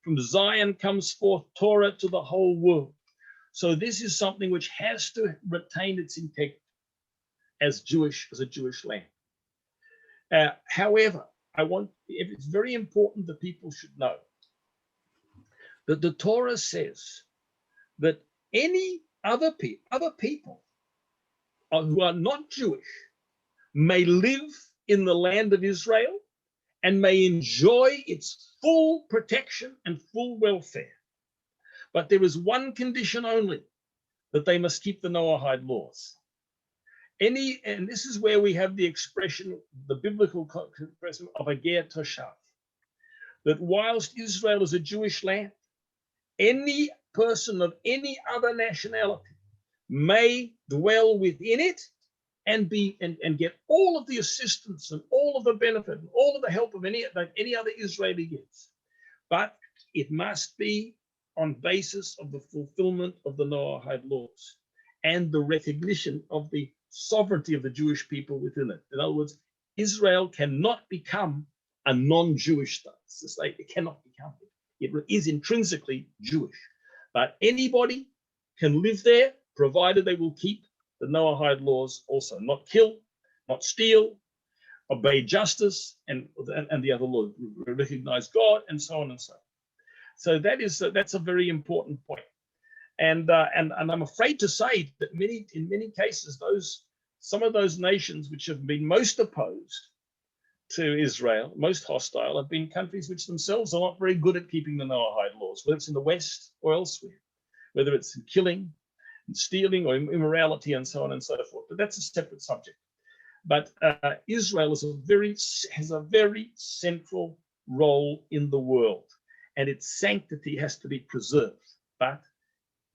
From Zion comes forth Torah to the whole world. So this is something which has to retain its integrity as a Jewish land. However, it's very important that people should know that the Torah says that any other people who are not Jewish may live in the land of Israel and may enjoy its full protection and full welfare. But there is one condition only, that they must keep the Noahide laws. And this is where we have the expression, the biblical expression of a ger toshav, that whilst Israel is a Jewish land, any person of any other nationality may dwell within it and get all of the assistance and all of the benefit and all of the help of any other Israeli gets. But it must be on basis of the fulfillment of the Noahide laws and the recognition of the sovereignty of the Jewish people within it. In other words, Israel cannot become a non-Jewish state. It cannot become it. It is intrinsically Jewish. But anybody can live there, provided they will keep the Noahide laws also. Not kill, not steal, obey justice, and the other laws, recognize God, and so on and so on. So that's a very important point. And I'm afraid to say that in many cases, some of those nations which have been most opposed to Israel, most hostile, have been countries which themselves are not very good at keeping the Noahide laws, whether it's in the West or elsewhere, whether it's in killing, and stealing, or immorality, and so on and so forth. But that's a separate subject. But Israel has a very central role in the world, and its sanctity has to be preserved. But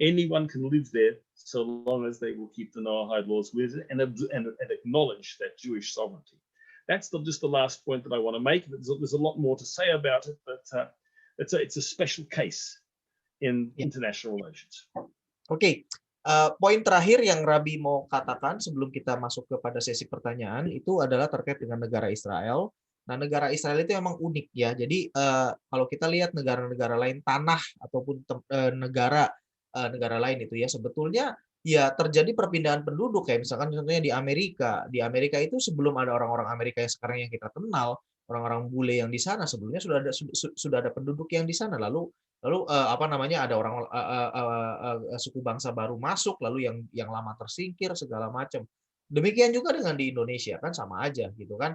anyone can live there so long as they will keep the Noahide laws with it and acknowledge that Jewish sovereignty. That's just the last point that I want to make. There's a lot more to say about it, but it's a special case in international relations. Oke. Poin terakhir yang Rabi mau katakan sebelum kita masuk kepada sesi pertanyaan itu adalah terkait dengan negara Israel. Nah, negara Israel itu memang unik ya. Jadi kalau kita lihat negara-negara lain, tanah ataupun negara lain itu ya, sebetulnya ya terjadi perpindahan penduduk, kayak misalkan contohnya di Amerika. Di Amerika itu sebelum ada orang-orang Amerika yang sekarang yang kita kenal, orang-orang bule yang di sana, sebelumnya sudah ada penduduk yang di sana. Lalu ada orang suku bangsa baru masuk, lalu yang lama tersingkir segala macam. Demikian juga dengan di Indonesia, kan sama aja gitu kan.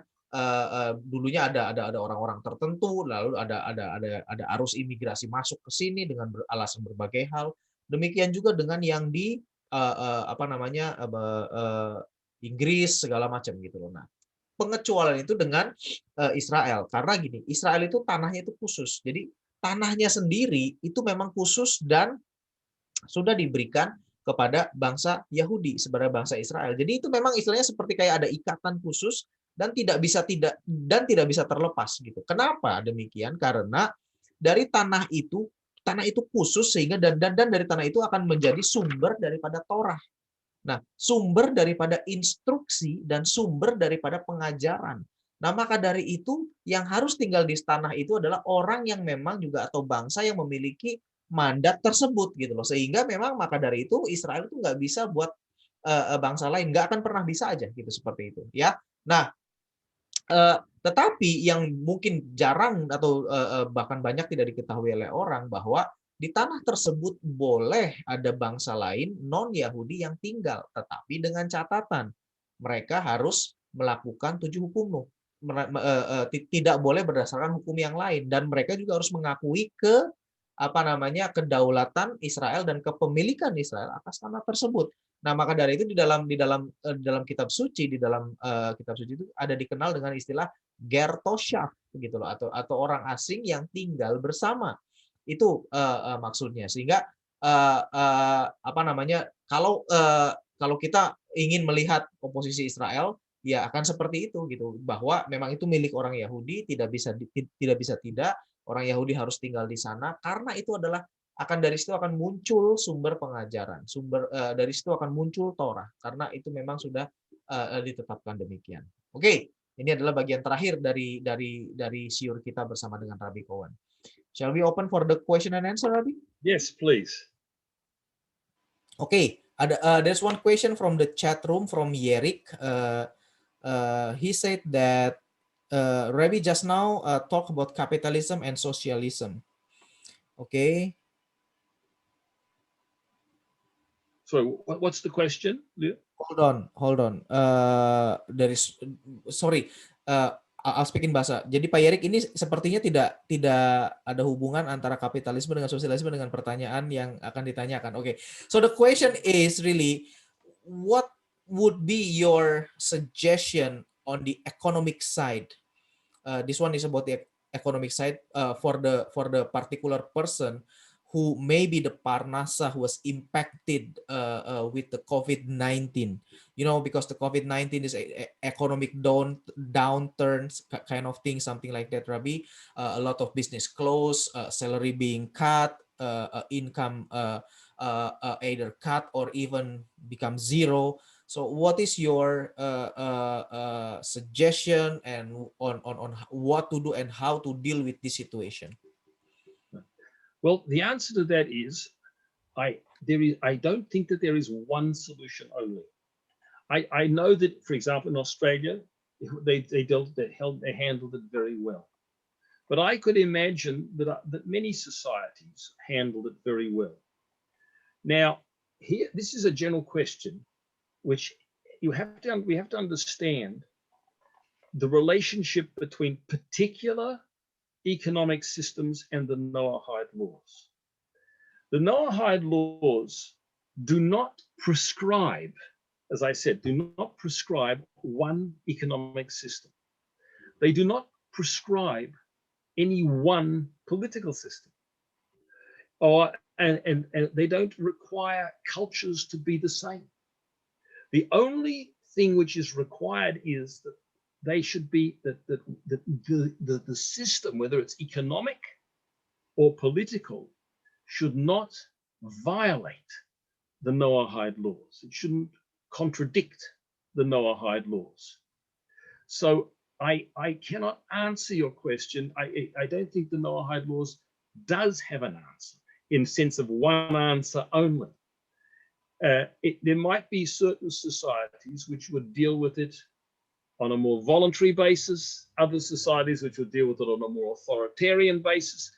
Dulunya ada orang-orang tertentu, lalu ada arus imigrasi masuk ke sini dengan alasan berbagai hal. Demikian juga dengan yang di Inggris segala macam gitu loh. Nah, pengecualian itu dengan Israel, karena gini, Israel itu tanahnya itu khusus. Jadi tanahnya sendiri itu memang khusus dan sudah diberikan kepada bangsa Yahudi sebagai bangsa Israel. Jadi itu memang istilahnya seperti kayak ada ikatan khusus dan tidak bisa terlepas gitu. Kenapa demikian? Karena dari tanah itu khusus, sehingga dan dari tanah itu akan menjadi sumber daripada Torah. Nah, sumber daripada instruksi dan sumber daripada pengajaran. Nah, maka dari itu yang harus tinggal di tanah itu adalah orang yang memang juga atau bangsa yang memiliki mandat tersebut gitu loh. Sehingga memang maka dari itu Israel itu nggak bisa buat bangsa lain, nggak akan pernah bisa aja gitu seperti itu ya. Nah, tetapi yang mungkin jarang atau bahkan banyak tidak diketahui oleh orang bahwa di tanah tersebut boleh ada bangsa lain non-Yahudi yang tinggal, tetapi dengan catatan mereka harus melakukan 7 hukum. Tidak boleh berdasarkan hukum yang lain, dan mereka juga harus mengakui kedaulatan Israel dan kepemilikan Israel atas tanah tersebut. Nah, maka dari itu di dalam kitab suci, kitab suci itu ada dikenal dengan istilah ger toshav gitu loh, atau orang asing yang tinggal bersama. Itu maksudnya. Sehingga kalau kita ingin melihat oposisi Israel, ya akan seperti itu gitu, bahwa memang itu milik orang Yahudi, tidak bisa tidak, Orang Yahudi harus tinggal di sana karena itu adalah dari situ akan muncul sumber pengajaran, dari situ akan muncul Torah karena itu memang sudah ditetapkan demikian. Oke, ini adalah bagian terakhir dari Shiur kita bersama dengan Rabbi Cowen. Shall we open for the question and answer, Rabbi? Yes, please. Okay, there's one question from the chat room from Yerik. He said that Rabbi just now talk about capitalism and socialism. Okay. So what's the question? Hold on. Sorry. I'll speak in bahasa. Jadi Pak Yerik ini sepertinya tidak ada hubungan antara kapitalisme dengan sosialisme dengan pertanyaan yang akan ditanyakan. Oke. So the question is really what would be your suggestion on the economic side? This one is about the economic side for the particular person who maybe the parnasa who was impacted with the COVID-19, because the COVID-19 is a economic downturns kind of thing, something like that, Rabbi. A lot of business closed, salary being cut, income either cut or even become zero. So what is your suggestion and on what to do and how to deal with this situation? Well, the answer to that is, I don't think that there is one solution only. I know that, for example, in Australia, they handled it very well. But I could imagine that many societies handled it very well. Now, here, this is a general question, which we have to understand the relationship between particular economic systems and the Noahide laws. The Noahide laws do not prescribe, as I said, do not prescribe one economic system. They do not prescribe any one political system, and they don't require cultures to be the same. The only thing which is required is that they should be that the system, whether it's economic or political, should not violate the Noahide laws. It shouldn't contradict the Noahide laws. So I cannot answer your question. I don't think the Noahide laws does have an answer in sense of one answer only. There might be certain societies which would deal with it on a more voluntary basis, other societies which would deal with it on a more authoritarian basis.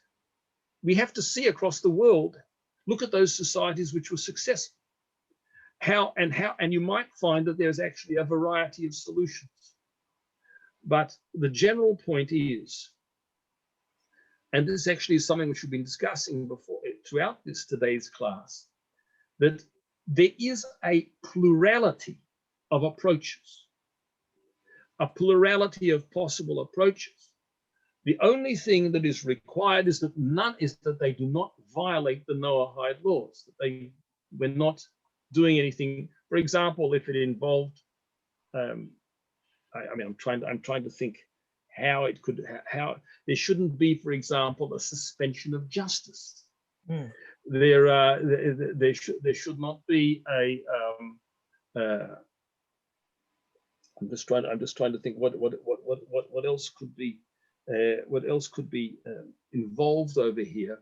We have to see across the world, look at those societies which were successful. And you might find that there's actually a variety of solutions. But the general point is, and this actually is something which we've been discussing before throughout today's class, that there is a plurality of approaches, a plurality of possible approaches. The only thing that is required is that they do not violate the Noahide laws, that we're not doing anything. For example, if it involved, I'm trying to think how there shouldn't be, for example, a suspension of justice. There should not be a. I'm just trying to think what else could be involved over here.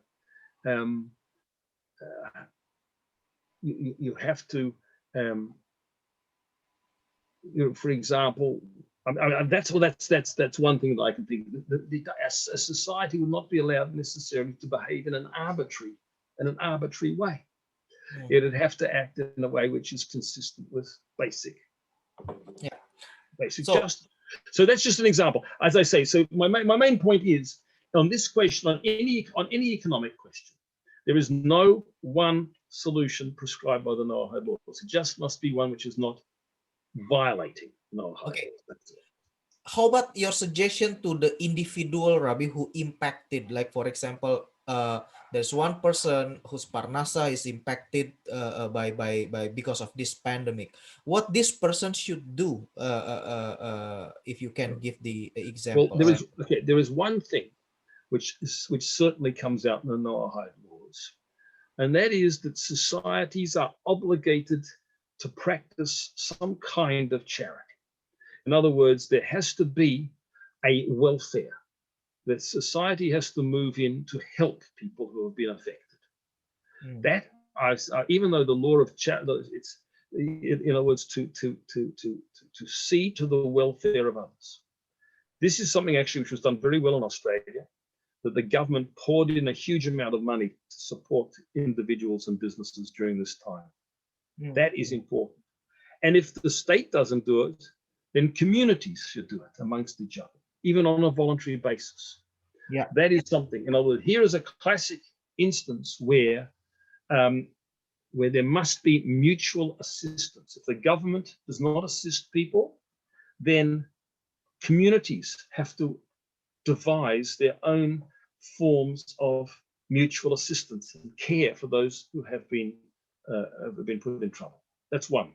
You have to, for example, that's one thing that I can think of. A society will not be allowed necessarily to behave in an arbitrary way. It'd have to act in a way which is consistent with basic justice. So that's just an example. As I say, so my main point is on this question, on any economic question, there is no one solution prescribed by the Noahide laws. It just must be one which is not violating Noahide laws. How about your suggestion to the individual, Rabbi, who impacted? Like, for example, there's one person whose parnasa is impacted because of this pandemic. What this person should do, if you can give the example. Well, there is one thing which certainly comes out in the Noahide laws. And that is that societies are obligated to practice some kind of charity. In other words, there has to be a welfare, that society has to move in to help people who have been affected. That, even though the law of charity, it's, in other words, to see to the welfare of others. This is something actually which was done very well in Australia, that the government poured in a huge amount of money to support individuals and businesses during this time. That is important. And if the state doesn't do it, then communities should do it amongst each other, even on a voluntary basis. Yeah, that is something. In other words, here is a classic instance where there must be mutual assistance. If the government does not assist people, then communities have to devise their own forms of mutual assistance and care for those who have been put in trouble. That's one,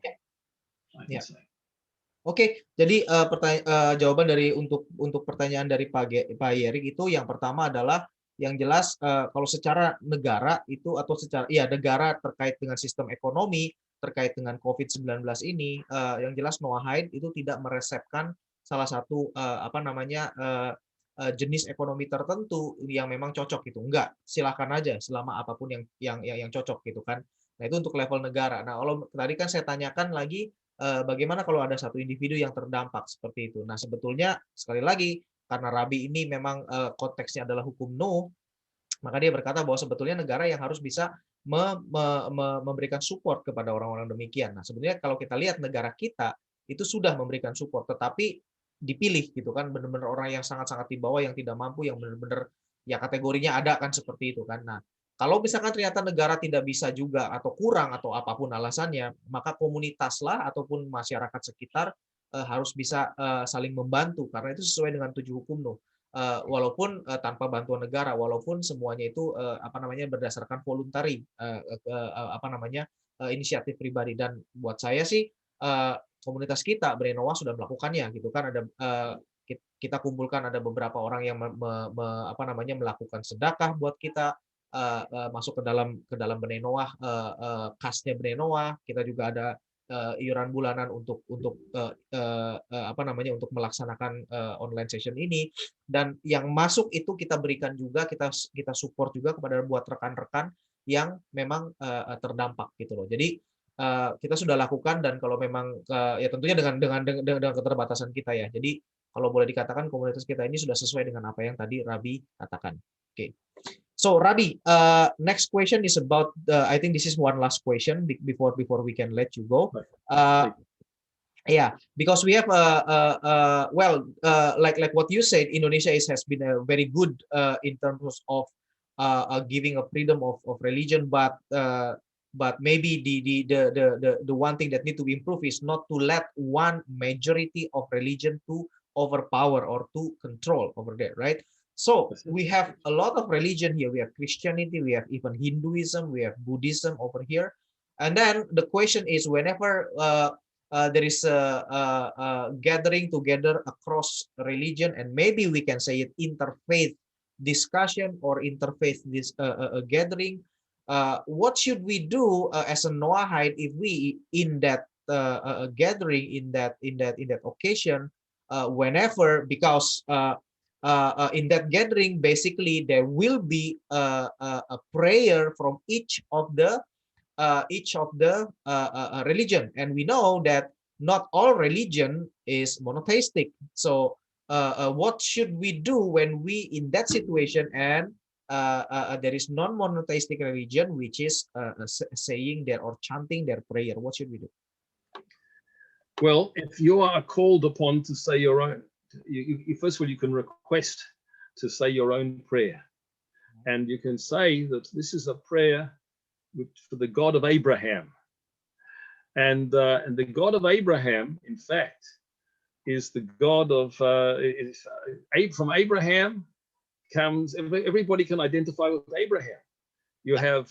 I can say. Oke, jadi jawaban dari untuk pertanyaan dari Pak Yerik itu yang pertama adalah yang jelas kalau secara negara itu atau secara negara terkait dengan sistem ekonomi terkait dengan COVID-19 ini yang jelas Noahide itu tidak meresepkan salah satu jenis ekonomi tertentu yang memang cocok gitu. Enggak, silakan aja selama apapun yang cocok gitu kan. Nah, itu untuk level negara. Nah, kalau tadi kan saya tanyakan lagi bagaimana kalau ada satu individu yang terdampak seperti itu. Nah, sebetulnya sekali lagi karena Rabi ini memang konteksnya adalah hukum Nuh, maka dia berkata bahwa sebetulnya negara yang harus bisa memberikan support kepada orang-orang demikian. Nah, sebenarnya kalau kita lihat negara kita itu sudah memberikan support, tetapi dipilih gitu kan, benar-benar orang yang sangat-sangat di bawah, yang tidak mampu, yang benar-benar ya kategorinya ada kan seperti itu kan. Nah, kalau misalkan ternyata negara tidak bisa juga atau kurang atau apapun alasannya, maka komunitaslah ataupun masyarakat sekitar harus bisa saling membantu karena itu sesuai dengan 7 hukum Nuh. Walaupun tanpa bantuan negara, walaupun semuanya itu berdasarkan voluntary inisiatif pribadi. Dan buat saya sih komunitas kita Bnei Noah sudah melakukannya gitu kan. Ada kita kumpulkan ada beberapa orang yang melakukan sedekah buat kita masuk ke dalam Bnei Noah, kasnya Bnei Noah. Kita juga ada iuran bulanan untuk melaksanakan online session ini, dan yang masuk itu kita berikan juga, kita support juga kepada buat rekan-rekan yang memang terdampak gitu loh. Jadi kita sudah lakukan, dan kalau memang ya tentunya dengan keterbatasan kita ya. Jadi kalau boleh dikatakan komunitas kita ini sudah sesuai dengan apa yang tadi Rabi katakan. Oke. So Rabi, next question is about. I think this is one last question before we can let you go. Yeah, because we have like what you said, Indonesia has been very good in terms of giving a freedom of religion, but maybe the one thing that need to be improved is not to let one majority of religion to overpower or to control over there, right? So we have a lot of religion here. We have Christianity, we have even Hinduism, we have Buddhism over here. And then the question is, whenever there is a gathering together across religion, and maybe we can say it interfaith discussion or interfaith gathering, what should we do as a Noahide if we in that gathering, in that occasion, whenever, because in that gathering, basically there will be a prayer from each of the religion, and we know that not all religion is monotheistic. So what should we do when we in that situation and there is non-monotheistic religion which is saying their or chanting their prayer? What should we do? Well, if you are called upon to say your own, first of all, you can request to say your own prayer. And you can say that this is a prayer for the God of Abraham. And the God of Abraham, in fact, is the God of, from Abraham comes, everybody can identify with Abraham. You have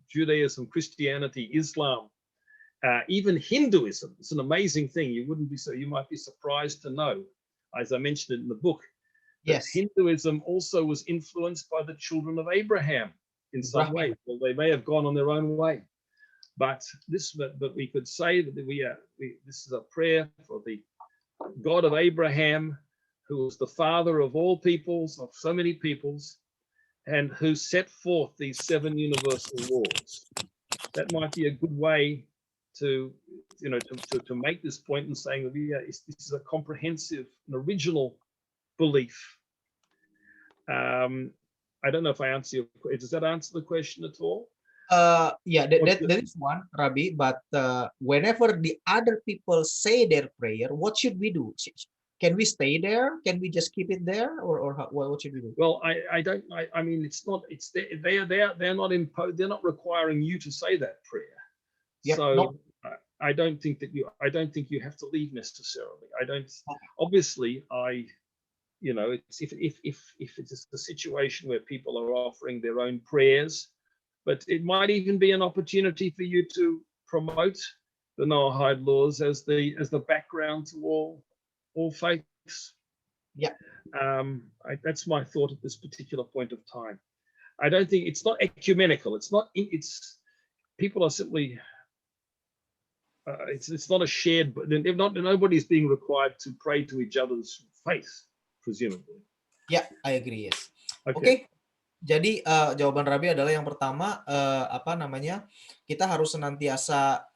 Judaism, Christianity, Islam, even Hinduism. It's an amazing thing. You might be surprised to know, as I mentioned it in the book, That Yes. Hinduism also was influenced by the children of Abraham in some Abraham. way. Well, they may have gone on their own way, but we could say that this is a prayer for the God of Abraham, who was the father of all peoples, of so many peoples, and who set forth these 7 universal laws. That might be a good way to, to make this point in saying that this is a comprehensive and original belief. I don't know if I answer your. Does that answer the question at all? Yeah, that is one, Rabbi. But whenever the other people say their prayer, what should we do? Can we stay there? Can we just keep it there, or what should we do? Well, I mean, it's not. It's they're not imposed. They're not requiring you to say that prayer. Yep, So no. I don't think that you. I don't think you have to leave necessarily. I don't. Obviously, it's if it's a situation where people are offering their own prayers, but it might even be an opportunity for you to promote the Noahide laws as the background to all faiths. Yeah. That's my thought at this particular point of time. I don't think it's not ecumenical. It's not. It's people are simply. It's not a shared. Nobody's being required to pray to each other's faith, presumably. Yeah, I agree. Yes. Okay. Jadi jawaban Rabi adalah yang pertama, kita harus senantiasa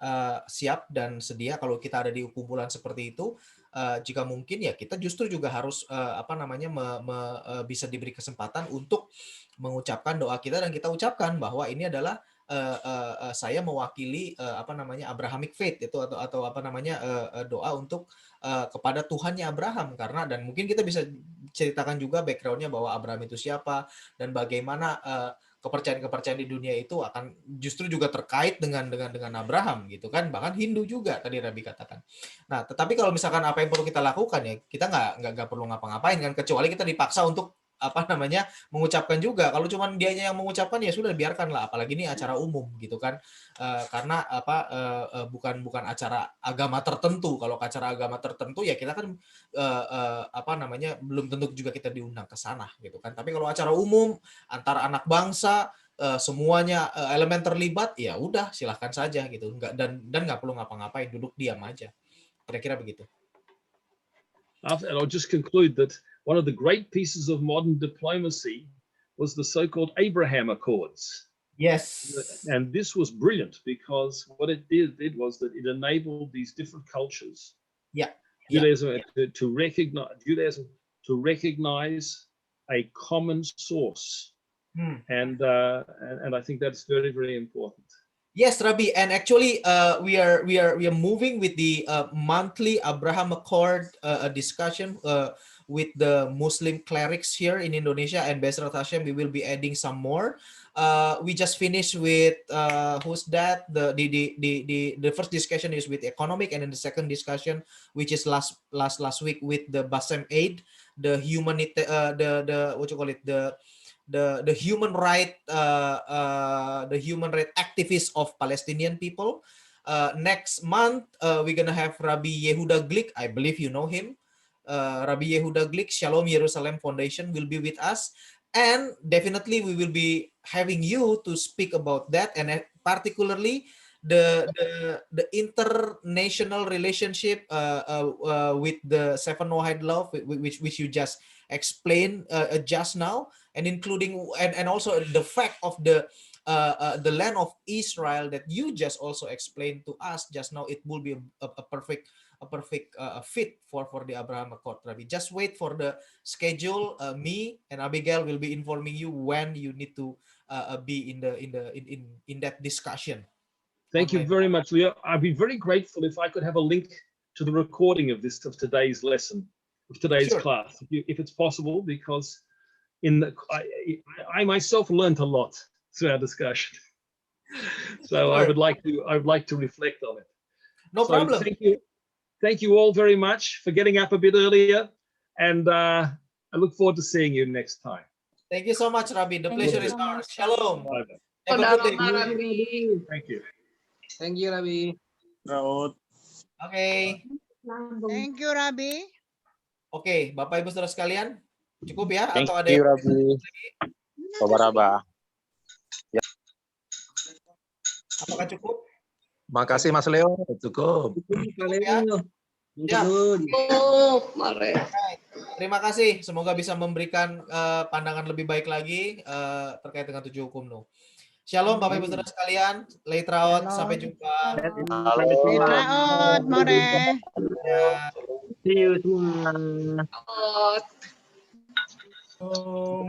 siap dan sedia kalau kita ada di kumpulan seperti itu. Jika mungkin ya kita justru juga harus bisa diberi kesempatan untuk mengucapkan doa kita, dan kita ucapkan bahwa ini adalah saya mewakili Abrahamic faith itu atau doa untuk kepada Tuhannya Abraham, karena dan mungkin kita bisa ceritakan juga background-nya bahwa Abraham itu siapa dan bagaimana kepercayaan-kepercayaan di dunia itu akan justru juga terkait dengan Abraham gitu kan, bahkan Hindu juga tadi Rabi katakan. Nah, tetapi kalau misalkan apa yang perlu kita lakukan ya kita nggak perlu ngapa-ngapain kan, kecuali kita dipaksa untuk mengucapkan juga. Kalau cuma dianya yang mengucapkan ya sudah biarkanlah, apalagi ini acara umum gitu kan, karena bukan acara agama tertentu. Kalau ke acara agama tertentu ya kita kan belum tentu juga kita diundang ke sana gitu kan. Tapi kalau acara umum antara anak bangsa semuanya elemen terlibat, ya udah silahkan saja gitu, dan nggak perlu ngapa-ngapain, duduk diam aja, kira-kira begitu. And I'll just conclude that one of the great pieces of modern diplomacy was the so-called Abraham Accords. Yes. And this was brilliant because what it did was that it enabled these different cultures, Judaism to recognize a common source. And I think that's very, very important. Yes, Rabbi, and actually, we are moving with the monthly Abraham Accord discussion with the Muslim clerics here in Indonesia, and Bezrat Hashem, we will be adding some more. We just finished with who's that? The first discussion is with economic, and then the second discussion, which is last week, with the Basem Aid, the humanity, the what you call it, the human right activists of Palestinian people. Next month we're gonna have Rabbi Yehuda Glick. I believe you know him. Rabbi Yehuda Glick, Shalom Jerusalem Foundation, will be with us, and definitely we will be having you to speak about that, and particularly the international relationship with the Seven Noahide Law, which you just explained just now, and including and also the fact of the land of Israel that you just also explained to us just now. It will be a perfect fit for the Abraham Accord, Rabbi. Just wait for the schedule. Me and Abigail will be informing you when you need to be in that discussion. Thank you very much, Leo. I'd be very grateful if I could have a link to the recording of today's lesson, of today's class, if it's possible, because I myself learned a lot through our discussion. So I would like to reflect on it. No problem. Thank you all very much for getting up a bit earlier, and I look forward to seeing you next time. Thank you so much, Rabbi. The pleasure is ours. Shalom. Thank you. Thank you, Rabbi. Okay. Thank you, Rabbi. Oke, Bapak Ibu Saudara sekalian, Cukup ya? Thank Atau ada you, yang Rabi. Raba. apakah cukup? Makasih Mas Leo, cukup. Cukup ya? Ya. Terima kasih. Semoga bisa memberikan pandangan lebih baik lagi terkait dengan 7 hukum Nuh. Shalom Bapak Ibu Saudara sekalian. Leitraot, sampai jumpa. Leitraot, more. Ya. See you semua. Oh.